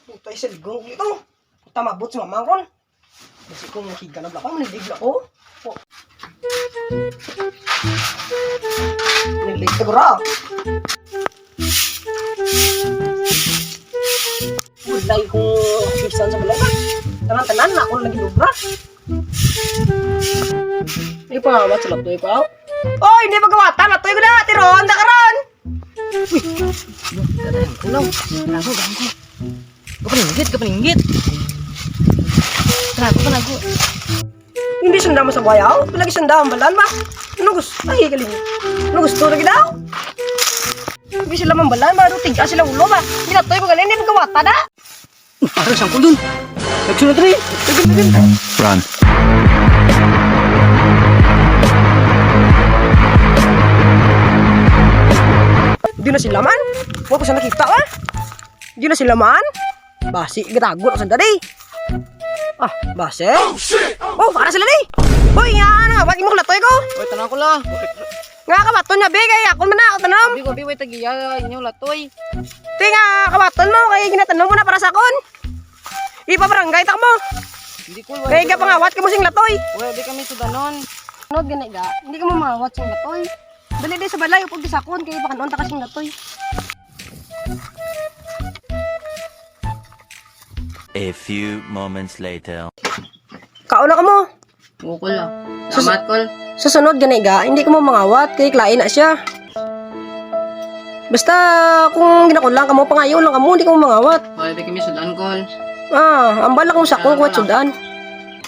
Ito ay siligong dito. Tamabot sa mamang kon. Kasi kung higa na blakang, maniligla ko. Nilig ka bra. Ulay kong kisan sa balay ba? Tanan-tanan na ako lagi lubra. Hindi pa nga sa laptoy pa. Oy, hindi magawatan. Laptoy ko na. Tiron, dakaron. Uy. Ganahan ko lang. Ganahan ko. Kapaninggit. Ganahan ko. Hindi sanda mo sa bayaw. Palagi sanda ang balan ba? Ano gusto? Ay, galing. Ano gusto lagi daw? Hindi sila mambalan ba? Tiga sila ulo ba? Hindi laptoy ko galing. Hindi magawatan na. Parang siyang kulun. Nagsunod rin. Run. Di na sila man. Huwag ko siya nakita ka. Di na sila man. Basi, gatago na sa dali. Ah, basi. Oh, para sila ni. Uy, nga na. Ba't mo kulatoy ko? Uy, tanang ko la. Nga kabaton niya, bigay. Ako man na, ako tanong. Bigo, bigo, tagiya inyo latoy. Tinga, kabaton mo. Kaya ginatanong mo na para sa akon. Ipabarangay tak mo. Hindi ko. Kaya ka pangawat ka mo sing latoy. Uy, di kami sudanon. Ano, ganay ga? Hindi ka mo mangawat sing latoy. Dali din sa balay, upog sa akon. Kaya pakanon ta kasing latoy. A few moments later. Kauna ka mo. Ukol la. Salamat kol. Sa sunod, ganay ga, hindi ka mo mangawat. Kaya klain na siya. Basta, kung ginakulang ka mo, pangayaw lang ka mo, hindi ka mo mangawat. Uy, di kami sudan kol. Ah, ang balak mo sa akong kuwat sudan.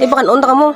Ay, baka noon ta ka mo.